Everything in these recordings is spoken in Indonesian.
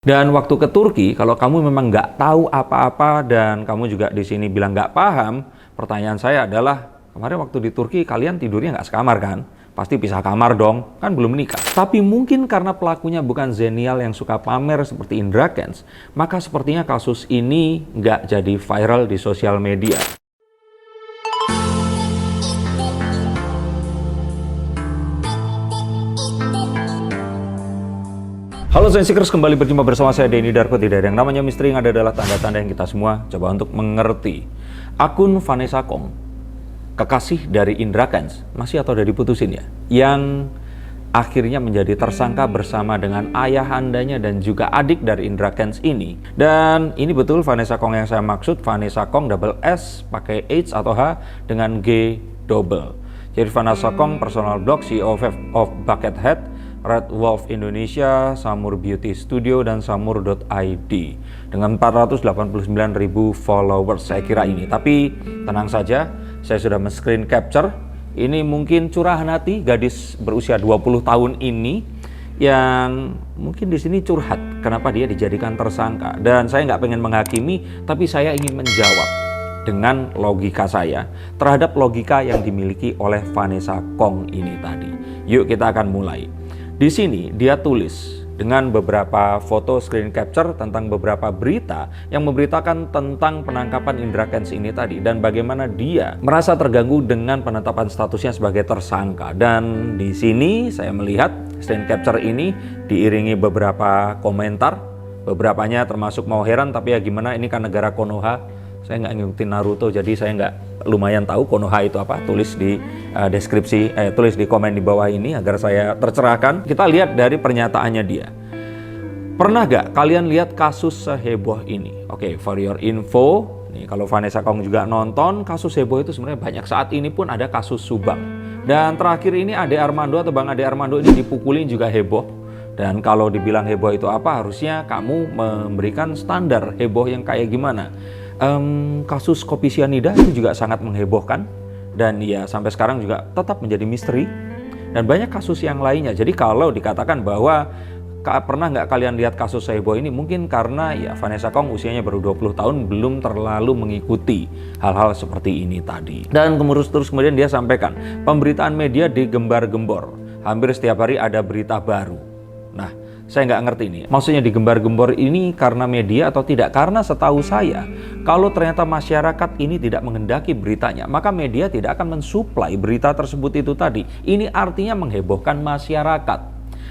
Dan waktu ke Turki, kalau kamu memang nggak tahu apa-apa dan kamu juga di sini bilang nggak paham, pertanyaan saya adalah, kemarin waktu di Turki kalian tidurnya nggak sekamar kan? Pasti pisah kamar dong, kan belum menikah. Tapi mungkin karena pelakunya bukan zenial yang suka pamer seperti Indra Kents, maka sepertinya kasus ini nggak jadi viral di sosial media. Halo Zenseekers, kembali berjumpa bersama saya Denny Darko. Tidak ada yang namanya misteri, yang ada adalah tanda-tanda yang kita semua coba untuk mengerti. Akun Vanessa Kong, kekasih dari Indra Kents, masih atau udah diputusin ya? Yang akhirnya menjadi tersangka bersama dengan ayahandanya dan juga adik dari Indra Kents ini. Dan ini betul Vanessa Kong yang saya maksud, Vanessa Kong double S pakai H atau H dengan G double. Jadi Vanessa Kong, personal blog, CEO of Buckethead, Red Wolf Indonesia, Samur Beauty Studio, dan Samur.id dengan 489.000 followers saya kira ini. Tapi tenang saja, saya sudah men-screen capture. Ini mungkin curahan hati gadis berusia 20 tahun ini yang mungkin di sini curhat kenapa dia dijadikan tersangka. Dan saya nggak pengen menghakimi, tapi saya ingin menjawab dengan logika saya terhadap logika yang dimiliki oleh Vanessa Kong ini tadi. Yuk kita akan mulai. Di sini dia tulis dengan beberapa foto screen capture tentang beberapa berita yang memberitakan tentang penangkapan Indra Kents ini tadi dan bagaimana dia merasa terganggu dengan penetapan statusnya sebagai tersangka. Dan di sini saya melihat screen capture ini diiringi beberapa komentar, beberapanya termasuk mau heran tapi ya gimana, ini kan negara Konoha. Saya nggak ngikutin Naruto, jadi saya nggak lumayan tahu Konoha itu apa. Tulis di deskripsi, tulis di komen di bawah ini agar saya tercerahkan. Kita lihat dari pernyataannya dia. Pernah nggak kalian lihat kasus seheboh ini? Oke, for your info, nih kalau Vanessa Kong juga nonton, kasus heboh itu sebenarnya banyak. Saat ini pun ada kasus Subang. Dan terakhir ini Ade Armando atau Bang Ade Armando ini dipukulin juga heboh. Dan kalau dibilang heboh itu apa, harusnya kamu memberikan standar heboh yang kayak gimana. Kasus kopi sianida itu juga sangat menghebohkan dan ya sampai sekarang juga tetap menjadi misteri, dan banyak kasus yang lainnya. Jadi kalau dikatakan bahwa pernah nggak kalian lihat kasus seheboh ini, mungkin karena ya Vanessa Kong usianya baru 20 tahun, belum terlalu mengikuti hal-hal seperti ini tadi. Dan terus kemudian dia sampaikan pemberitaan media digembar-gembor, hampir setiap hari ada berita baru. Nah, saya nggak ngerti ini, maksudnya digembar-gembor ini karena media atau tidak? Karena setahu saya, kalau ternyata masyarakat ini tidak menghendaki beritanya, maka media tidak akan mensuplai berita tersebut itu tadi. Ini artinya menghebohkan masyarakat.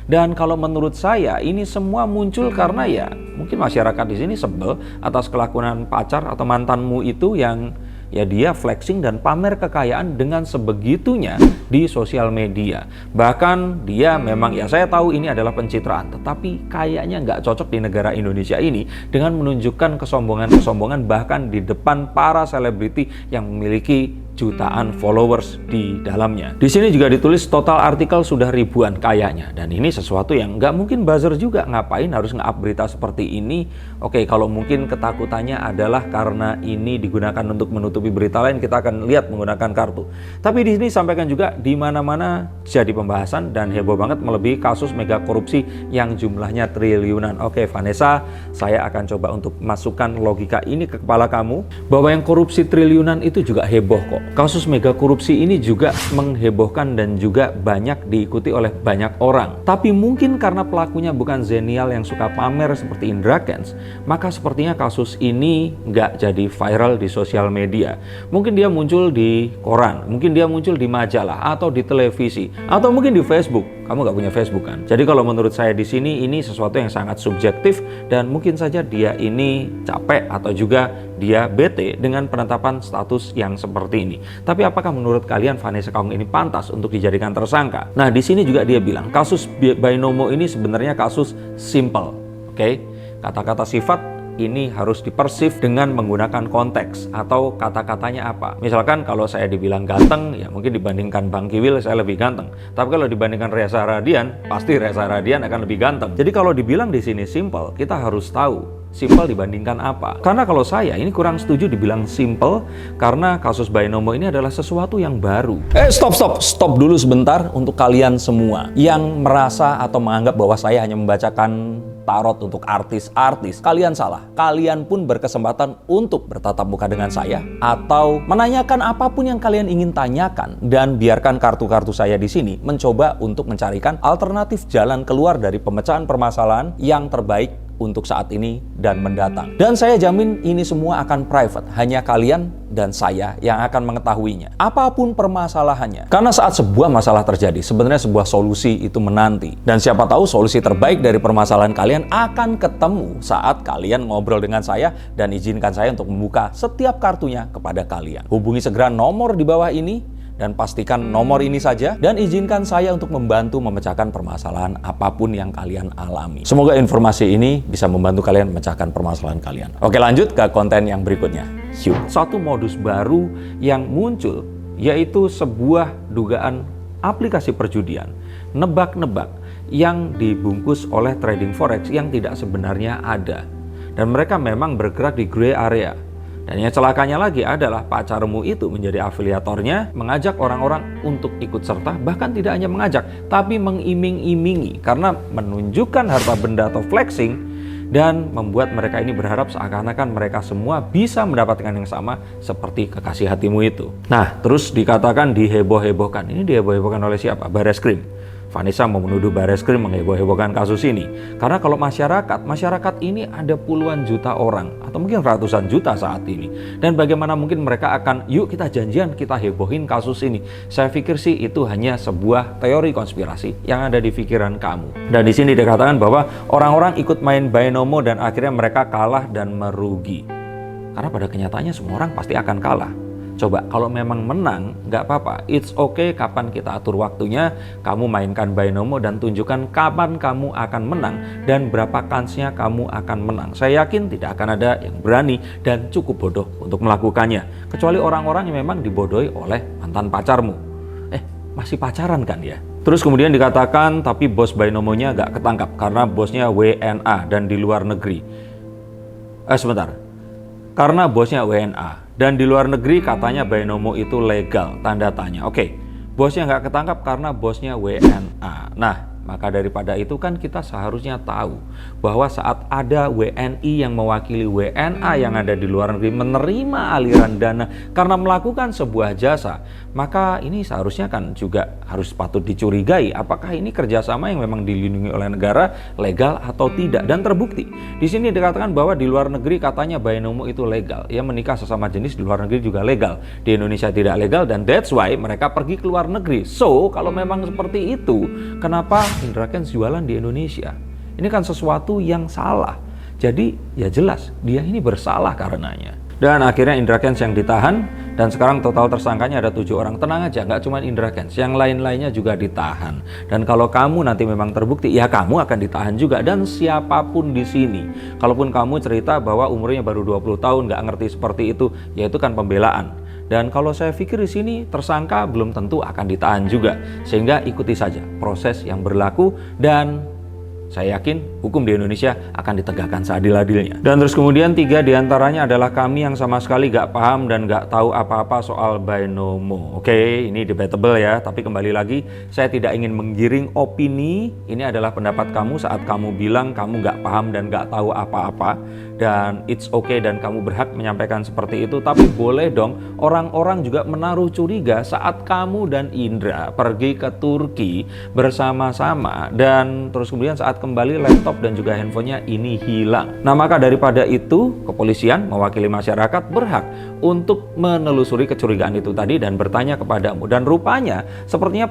Dan kalau menurut saya, ini semua muncul karena ya mungkin masyarakat di sini sebel atas kelakuan pacar atau mantanmu itu yang ya dia flexing dan pamer kekayaan dengan sebegitunya di sosial media. Bahkan dia memang, ya saya tahu ini adalah pencitraan, tetapi kayaknya nggak cocok di negara Indonesia ini dengan menunjukkan kesombongan-kesombongan bahkan di depan para selebriti yang memiliki jutaan followers di dalamnya. Di sini juga ditulis total artikel sudah ribuan kayaknya, dan ini sesuatu yang nggak mungkin buzzer juga. Ngapain harus nge-up berita seperti ini? Oke, kalau mungkin ketakutannya adalah karena ini digunakan untuk menutupi berita lain, kita akan lihat menggunakan kartu. Tapi di sini sampaikan juga di mana-mana jadi pembahasan dan heboh banget, melebihi kasus mega korupsi yang jumlahnya triliunan. Oke, Vanessa, saya akan coba untuk masukkan logika ini ke kepala kamu bahwa yang korupsi triliunan itu juga heboh kok. Kasus mega korupsi ini juga menghebohkan dan juga banyak diikuti oleh banyak orang. Tapi mungkin karena pelakunya bukan zenial yang suka pamer seperti Indra Kents, maka sepertinya kasus ini nggak jadi viral di sosial media. Mungkin dia muncul di koran, mungkin dia muncul di majalah atau di televisi, atau mungkin di Facebook. Kamu nggak punya Facebook kan? Jadi kalau menurut saya di sini ini sesuatu yang sangat subjektif, dan mungkin saja dia ini capek atau juga dia bete dengan penetapan status yang seperti ini. Tapi apakah menurut kalian Vanessa Kong ini pantas untuk dijadikan tersangka? Nah, di sini juga dia bilang kasus Binomo ini sebenarnya kasus simple. Oke? Kata-kata sifat ini harus dipersif dengan menggunakan konteks atau kata-katanya apa. Misalkan kalau saya dibilang ganteng, ya mungkin dibandingkan Bang Kiwil saya lebih ganteng. Tapi kalau dibandingkan Reza Radian, pasti Reza Radian akan lebih ganteng. Jadi kalau dibilang di sini simple, kita harus tahu simple dibandingkan apa. Karena kalau saya ini kurang setuju dibilang simple, karena kasus Binomo ini adalah sesuatu yang baru. Stop dulu sebentar untuk kalian semua yang merasa atau menganggap bahwa saya hanya membacakan tarot untuk artis-artis. Kalian salah. Kalian pun berkesempatan untuk bertatap muka dengan saya atau menanyakan apapun yang kalian ingin tanyakan, dan biarkan kartu-kartu saya di sini mencoba untuk mencarikan alternatif jalan keluar dari pemecahan permasalahan yang terbaik untuk saat ini dan mendatang. Dan saya jamin ini semua akan private, hanya kalian dan saya yang akan mengetahuinya. Apapun permasalahannya. Karena saat sebuah masalah terjadi, sebenarnya sebuah solusi itu menanti. Dan siapa tahu solusi terbaik dari permasalahan kalian akan ketemu saat kalian ngobrol dengan saya dan izinkan saya untuk membuka setiap kartunya kepada kalian. Hubungi segera nomor di bawah ini dan pastikan nomor ini saja, dan izinkan saya untuk membantu memecahkan permasalahan apapun yang kalian alami. Semoga informasi ini bisa membantu kalian memecahkan permasalahan kalian. Oke, lanjut ke konten yang berikutnya. Satu modus baru yang muncul yaitu sebuah dugaan aplikasi perjudian, nebak-nebak yang dibungkus oleh trading forex yang tidak sebenarnya ada. Dan mereka memang bergerak di gray area. Dan yang celakanya lagi adalah pacarmu itu menjadi afiliatornya, mengajak orang-orang untuk ikut serta, bahkan tidak hanya mengajak, tapi mengiming-imingi karena menunjukkan harta benda atau flexing, dan membuat mereka ini berharap seakan-akan mereka semua bisa mendapatkan yang sama seperti kekasih hatimu itu. Nah, terus dikatakan diheboh-hebohkan. Ini diheboh-hebohkan oleh siapa? Bareskrim. Vanessa mau menuduh Bareskrim mengheboh-hebohkan kasus ini. Karena kalau masyarakat ini ada puluhan juta orang atau mungkin ratusan juta saat ini. Dan bagaimana mungkin mereka akan, yuk kita janjian, kita hebohin kasus ini. Saya pikir sih itu hanya sebuah teori konspirasi yang ada di pikiran kamu. Dan di sini dikatakan bahwa orang-orang ikut main binomo dan akhirnya mereka kalah dan merugi. Karena pada kenyataannya semua orang pasti akan kalah. Coba kalau memang menang, nggak apa-apa. It's okay kapan kita atur waktunya, kamu mainkan binomo dan tunjukkan kapan kamu akan menang dan berapa kansnya kamu akan menang. Saya yakin tidak akan ada yang berani dan cukup bodoh untuk melakukannya. Kecuali orang-orang yang memang dibodohi oleh mantan pacarmu. Masih pacaran kan ya? Terus kemudian dikatakan, tapi bos binomonya nggak ketangkap karena bosnya WNA dan di luar negeri. Karena bosnya WNA. Dan di luar negeri katanya binomo itu legal, tanda tanya. Oke, bosnya nggak ketangkap karena bosnya WNA. Nah, maka daripada itu kan kita seharusnya tahu bahwa saat ada WNI yang mewakili WNA yang ada di luar negeri menerima aliran dana karena melakukan sebuah jasa, maka ini seharusnya kan juga harus patut dicurigai apakah ini kerjasama yang memang dilindungi oleh negara, legal atau tidak. Dan terbukti di sini dikatakan bahwa di luar negeri katanya binomo itu legal, ya menikah sesama jenis di luar negeri juga legal, di Indonesia tidak legal, dan that's why mereka pergi ke luar negeri. So kalau memang seperti itu, kenapa Indra Kents jualan di Indonesia? Ini kan sesuatu yang salah. Jadi ya jelas dia ini bersalah karenanya. Dan akhirnya Indra Kents yang ditahan, dan sekarang total tersangkanya ada 7 orang. Tenang aja, nggak cuma Indra Kents, yang lain-lainnya juga ditahan. Dan kalau kamu nanti memang terbukti, ya kamu akan ditahan juga. Dan siapapun di sini, kalaupun kamu cerita bahwa umurnya baru 20 tahun, nggak ngerti seperti itu, ya itu kan pembelaan. Dan kalau saya pikir di sini tersangka belum tentu akan ditahan juga, sehingga ikuti saja proses yang berlaku, dan saya yakin hukum di Indonesia akan ditegakkan seadil-adilnya. Dan terus kemudian 3 diantaranya adalah kami yang sama sekali gak paham dan gak tahu apa-apa soal binomo. Oke, ini debatable ya, tapi kembali lagi saya tidak ingin menggiring opini. Ini adalah pendapat kamu saat kamu bilang kamu gak paham dan gak tahu apa-apa. Dan it's okay dan kamu berhak menyampaikan seperti itu. Tapi boleh dong orang-orang juga menaruh curiga saat kamu dan Indra pergi ke Turki bersama-sama, dan terus kemudian saat kembali laptop dan juga handphonenya ini hilang. Nah, maka daripada itu kepolisian mewakili masyarakat berhak untuk menelusuri kecurigaan itu tadi dan bertanya kepadamu. Dan rupanya sepertinya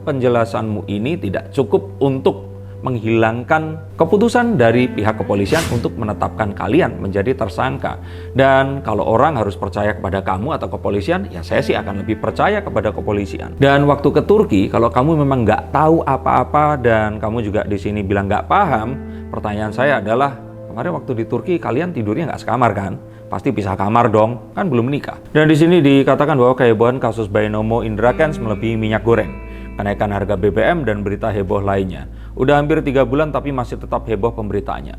penjelasanmu ini tidak cukup untuk menghilangkan keputusan dari pihak kepolisian untuk menetapkan kalian menjadi tersangka. Dan kalau orang harus percaya kepada kamu atau kepolisian, ya saya sih akan lebih percaya kepada kepolisian. Dan waktu ke Turki, kalau kamu memang nggak tahu apa-apa dan kamu juga di sini bilang nggak paham, pertanyaan saya adalah, kemarin waktu di Turki kalian tidurnya nggak sekamar kan? Pasti pisah kamar dong, kan belum menikah. Dan di sini dikatakan bahwa kehebohan kasus binomo Indra Kents melebihi minyak goreng, kenaikan harga BBM dan berita heboh lainnya. Udah hampir 3 bulan tapi masih tetap heboh pemberitaannya.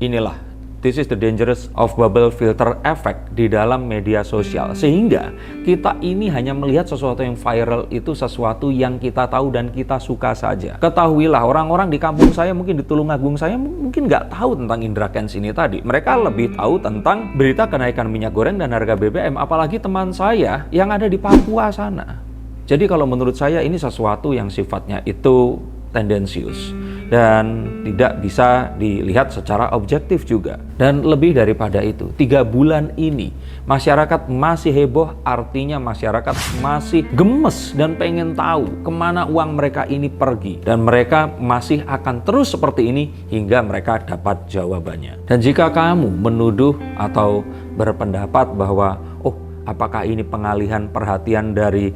Inilah This is the dangerous of bubble filter effect di dalam media sosial. Sehingga kita ini hanya melihat sesuatu yang viral itu sesuatu yang kita tahu dan kita suka saja. Ketahuilah, orang-orang di kampung saya, mungkin di Tulungagung saya, mungkin nggak tahu tentang Indra Kents ini tadi. Mereka lebih tahu tentang berita kenaikan minyak goreng dan harga BBM. Apalagi teman saya yang ada di Papua sana. Jadi kalau menurut saya ini sesuatu yang sifatnya itu tendensius dan tidak bisa dilihat secara objektif juga. Dan lebih daripada itu, 3 bulan ini masyarakat masih heboh, artinya masyarakat masih gemes dan pengen tahu kemana uang mereka ini pergi. Dan mereka masih akan terus seperti ini hingga mereka dapat jawabannya. Dan jika kamu menuduh atau berpendapat bahwa apakah ini pengalihan perhatian dari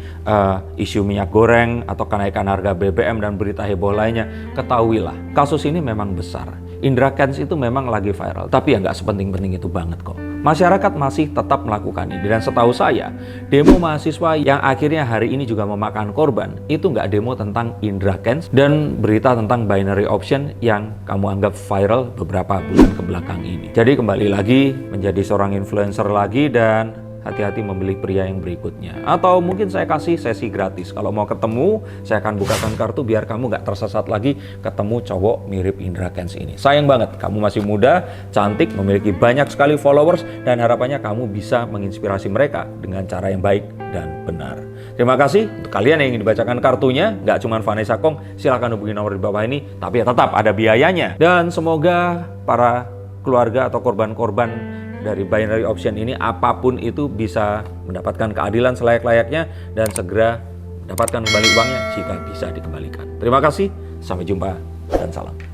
isu minyak goreng atau kenaikan harga BBM dan berita heboh lainnya, ketahuilah, kasus ini memang besar. Indra Kents itu memang lagi viral, tapi ya nggak sepenting-penting itu banget kok. Masyarakat masih tetap melakukan ini, dan setahu saya, demo mahasiswa yang akhirnya hari ini juga memakan korban, itu nggak demo tentang Indra Kents dan berita tentang binary option yang kamu anggap viral beberapa bulan ke belakang ini. Jadi kembali lagi menjadi seorang influencer lagi dan hati-hati memilih pria yang berikutnya. Atau mungkin saya kasih sesi gratis. Kalau mau ketemu, saya akan bukakan kartu biar kamu gak tersesat lagi ketemu cowok mirip Indra Kents ini. Sayang banget, kamu masih muda, cantik, memiliki banyak sekali followers, dan harapannya kamu bisa menginspirasi mereka dengan cara yang baik dan benar. Terima kasih untuk kalian yang ingin dibacakan kartunya. Gak cuma Vanessa Kong, silahkan hubungi nomor di bawah ini. Tapi ya tetap ada biayanya. Dan semoga para keluarga atau korban-korban dari binary option ini, apapun itu, bisa mendapatkan keadilan selayak-layaknya dan segera mendapatkan kembali uangnya jika bisa dikembalikan. Terima kasih, sampai jumpa dan salam.